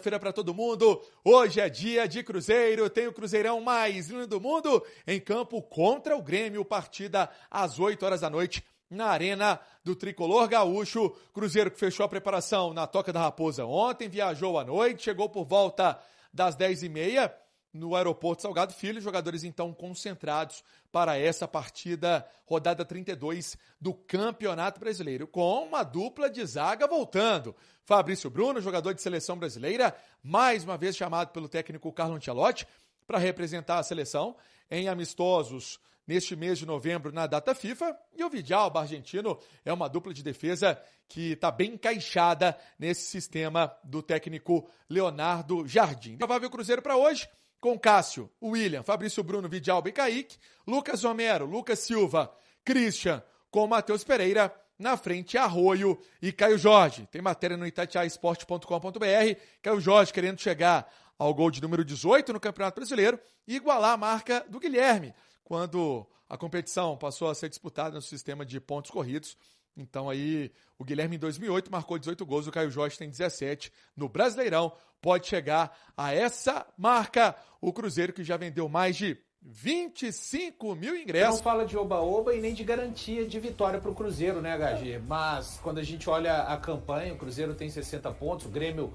quarta-feira para todo mundo. Hoje é dia de Cruzeiro, tem o Cruzeirão mais lindo do mundo em campo contra o Grêmio, partida às 8 horas da noite na Arena do Tricolor Gaúcho. Cruzeiro que fechou a preparação na Toca da Raposa ontem, viajou à noite, chegou por volta das 10h30 no aeroporto Salgado Filho. Jogadores então concentrados para essa partida, rodada 32 do Campeonato Brasileiro, com uma dupla de zaga voltando. Fabrício Bruno, jogador de seleção brasileira, mais uma vez chamado pelo técnico Carlo Ancelotti para representar a seleção em amistosos neste mês de novembro na data FIFA. E o Vidalba, argentino, é uma dupla de defesa que está bem encaixada nesse sistema do técnico Leonardo Jardim. Provável Cruzeiro para hoje, com Cássio, William, Fabrício Bruno, Vidalba e Kaique, Lucas Romero, Lucas Silva, Christian, com Matheus Pereira, na frente Arroio e Caio Jorge. Tem matéria no itatiaesporte.com.br, Caio Jorge querendo chegar ao gol de número 18 no Campeonato Brasileiro e igualar a marca do Guilherme, quando a competição passou a ser disputada no sistema de pontos corridos. Então aí o Guilherme em 2008 marcou 18 gols, o Caio Jorge tem 17 no Brasileirão, pode chegar a essa marca. O Cruzeiro que já vendeu mais de 25 mil ingressos. Não fala de oba-oba e nem de garantia de vitória para o Cruzeiro, né, HG? Mas quando a gente olha a campanha, o Cruzeiro tem 60 pontos, o Grêmio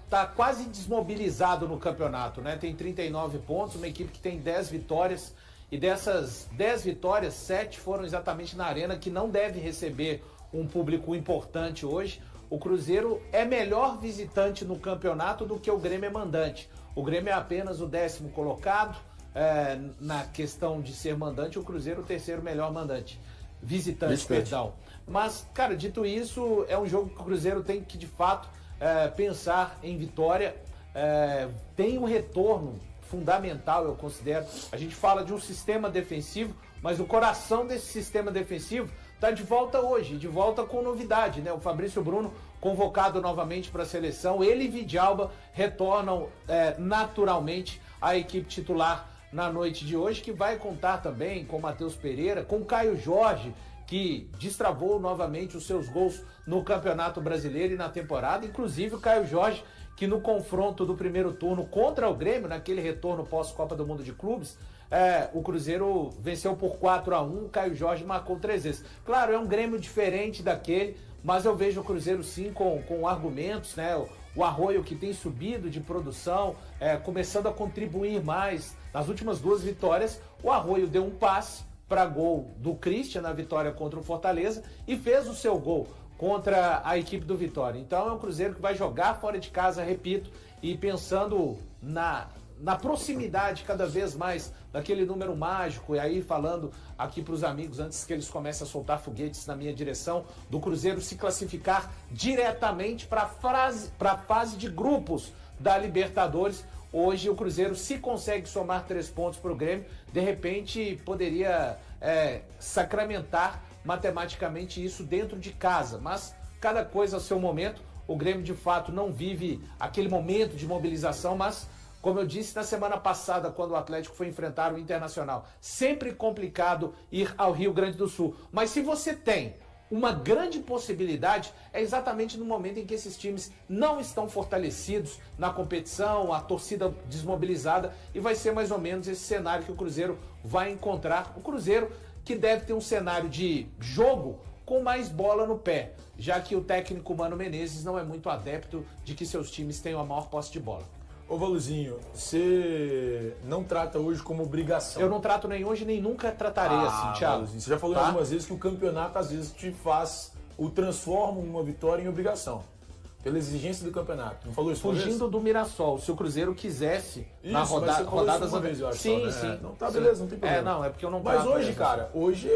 tá quase desmobilizado no campeonato, né? Tem 39 pontos, uma equipe que tem 10 vitórias. E dessas 10 vitórias, 7 foram exatamente na Arena, que não deve receber um público importante hoje. O Cruzeiro é melhor visitante no campeonato do que o Grêmio é mandante. O Grêmio é apenas o 10º colocado na questão de ser mandante, o Cruzeiro o terceiro melhor mandante. Visitante, perdão. Mas, cara, dito isso, é um jogo que o Cruzeiro tem que, de fato, pensar em vitória. Tem um retorno fundamental, eu considero. A gente fala de um sistema defensivo, mas o coração desse sistema defensivo está de volta hoje, de volta com novidade, né? O Fabrício Bruno convocado novamente para a seleção, ele e Vidalba retornam naturalmente à equipe titular na noite de hoje, que vai contar também com Matheus Pereira, com Caio Jorge, que destravou novamente os seus gols no Campeonato Brasileiro e na temporada. Inclusive o Caio Jorge, que no confronto do primeiro turno contra o Grêmio, naquele retorno pós-Copa do Mundo de Clubes, o Cruzeiro venceu por 4-1, o Caio Jorge marcou 3 vezes. Claro, é um Grêmio diferente daquele, mas eu vejo o Cruzeiro sim com argumentos, né? O Arroio, que tem subido de produção, começando a contribuir mais. Nas últimas 2 vitórias, o Arroio deu um passe para gol do Christian na vitória contra o Fortaleza e fez o seu gol contra a equipe do Vitória. Então é um Cruzeiro que vai jogar fora de casa, repito, e pensando na proximidade cada vez mais daquele número mágico, e aí falando aqui para os amigos, antes que eles comecem a soltar foguetes na minha direção, do Cruzeiro se classificar diretamente para a fase de grupos da Libertadores. Hoje o Cruzeiro, se consegue somar 3 pontos para o Grêmio, de repente poderia sacramentar matematicamente isso dentro de casa, mas cada coisa ao seu momento. O Grêmio de fato não vive aquele momento de mobilização, mas como eu disse na semana passada, quando o Atlético foi enfrentar o Internacional, sempre complicado ir ao Rio Grande do Sul, mas se você tem uma grande possibilidade, é exatamente no momento em que esses times não estão fortalecidos na competição, a torcida desmobilizada, e vai ser mais ou menos esse cenário que o Cruzeiro vai encontrar. O Cruzeiro que deve ter um cenário de jogo com mais bola no pé, já que o técnico Mano Menezes não é muito adepto de que seus times tenham a maior posse de bola. Ô Valuzinho, você não trata hoje como obrigação. Eu não trato nem hoje, nem nunca tratarei assim, Thiago. Valuzinho, você já falou algumas vezes que o campeonato às vezes te transforma uma vitória em obrigação. Pela exigência do campeonato. Não falou isso uma vez? Fugindo do Mirassol, se o Cruzeiro quisesse na rodadas... Uma vez, eu acho, sim, né? sim. Não, tá, beleza, não tem problema. Não, é porque eu não Mas hoje, cara, hoje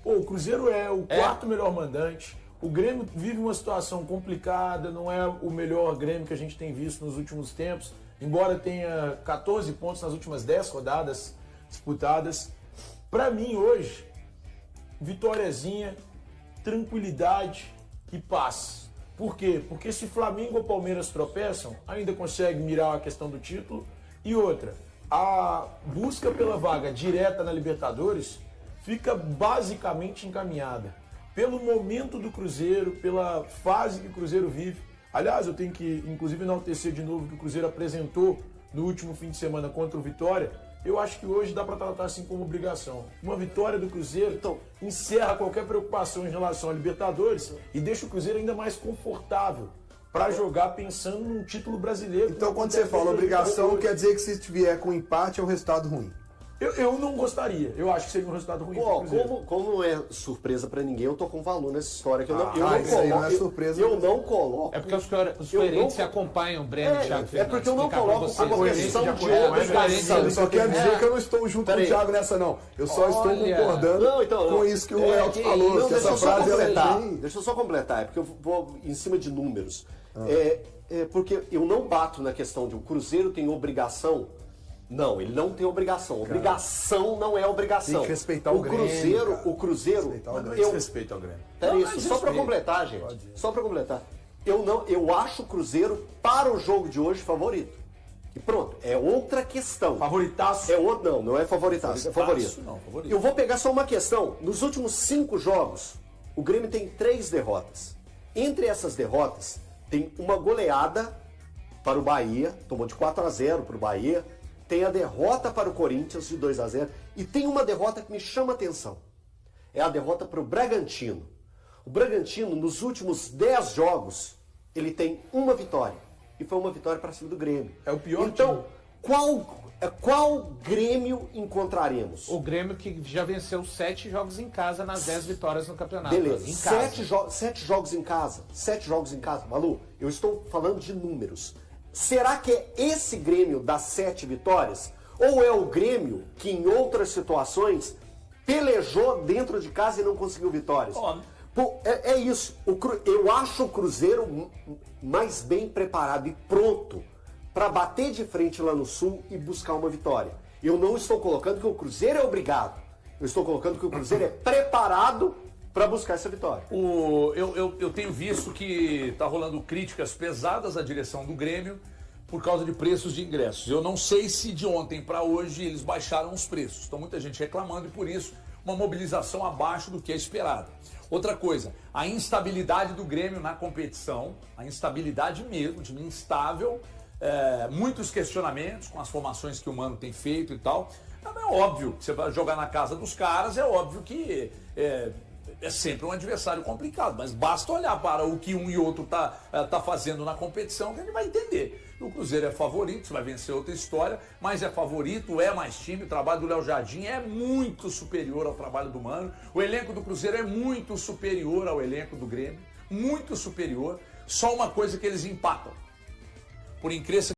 o Cruzeiro é o quarto melhor mandante. O Grêmio vive uma situação complicada, não é o melhor Grêmio que a gente tem visto nos últimos tempos, embora tenha 14 pontos nas últimas 10 rodadas disputadas. Para mim, hoje, vitóriazinha, tranquilidade e paz. Por quê? Porque se Flamengo ou Palmeiras tropeçam, ainda consegue mirar a questão do título. E outra, a busca pela vaga direta na Libertadores fica basicamente encaminhada. Pelo momento do Cruzeiro, pela fase que o Cruzeiro vive, Aliás, eu tenho que, inclusive, enaltecer de novo que o Cruzeiro apresentou no último fim de semana contra o Vitória. Eu acho que hoje dá para tratar assim como obrigação. Uma vitória do Cruzeiro encerra qualquer preocupação em relação à Libertadores e deixa o Cruzeiro ainda mais confortável para jogar pensando num título brasileiro. Então, quando você fala obrigação, quer dizer que se vier com empate é um resultado ruim. Eu não gostaria. Eu acho que seria um resultado ruim. Como não é surpresa pra ninguém, eu tô com valor nessa história. Que eu não isso aí não é surpresa. Eu não coloco. É porque os coerentes acompanham o Breno, Thiago Fernandes. É porque eu não coloco uma questão de obrigação. Eu só quero dizer que eu não estou junto com o Thiago nessa, não. Eu só estou concordando com isso que o Elton falou. Que essa frase Deixa eu só completar, é porque eu vou em cima de números. Porque eu não bato na questão de o Cruzeiro tem obrigação. Não, ele não tem obrigação. Obrigação não é obrigação. Tem que respeitar o Grêmio. O Cruzeiro. Respeito ao Grêmio. Pera isso, só pra completar, gente. Só pra completar. Eu acho o Cruzeiro, para o jogo de hoje, favorito. E pronto, é outra questão. Favoritaço? Não é favoritaço, é favorito. Não, favorito. Eu vou pegar só uma questão. Nos últimos 5 jogos, o Grêmio tem 3 derrotas. Entre essas derrotas, tem uma goleada para o Bahia, tomou de 4-0 para o Bahia. Tem a derrota para o Corinthians de 2-0 e tem uma derrota que me chama a atenção. É a derrota para o Bragantino. O Bragantino, nos últimos 10 jogos, ele tem uma vitória. E foi uma vitória para cima do Grêmio. É o pior Então, qual Grêmio encontraremos? O Grêmio que já venceu 7 jogos em casa nas 10 vitórias no campeonato. Beleza, em casa. 7 jogos em casa. 7 jogos em casa. Malu, eu estou falando de números. Será que é esse Grêmio das 7 vitórias? Ou é o Grêmio que em outras situações pelejou dentro de casa e não conseguiu vitórias? É isso. Eu acho o Cruzeiro mais bem preparado e pronto para bater de frente lá no Sul e buscar uma vitória. Eu não estou colocando que o Cruzeiro é obrigado. Eu estou colocando que o Cruzeiro é preparado para buscar essa vitória. Eu tenho visto que está rolando críticas pesadas à direção do Grêmio por causa de preços de ingressos. Eu não sei se de ontem para hoje eles baixaram os preços. Então muita gente reclamando e por isso uma mobilização abaixo do que é esperado. Outra coisa, a instabilidade do Grêmio na competição, a instabilidade mesmo, time instável, muitos questionamentos com as formações que o Mano tem feito e tal. Então, é óbvio que você vai jogar na casa dos caras, é óbvio que é sempre um adversário complicado, mas basta olhar para o que um e outro tá fazendo na competição que a gente vai entender. O Cruzeiro é favorito, vai vencer outra história, mas é favorito, é mais time, o trabalho do Léo Jardim é muito superior ao trabalho do Mano, o elenco do Cruzeiro é muito superior ao elenco do Grêmio, muito superior, só uma coisa que eles empatam, por incrível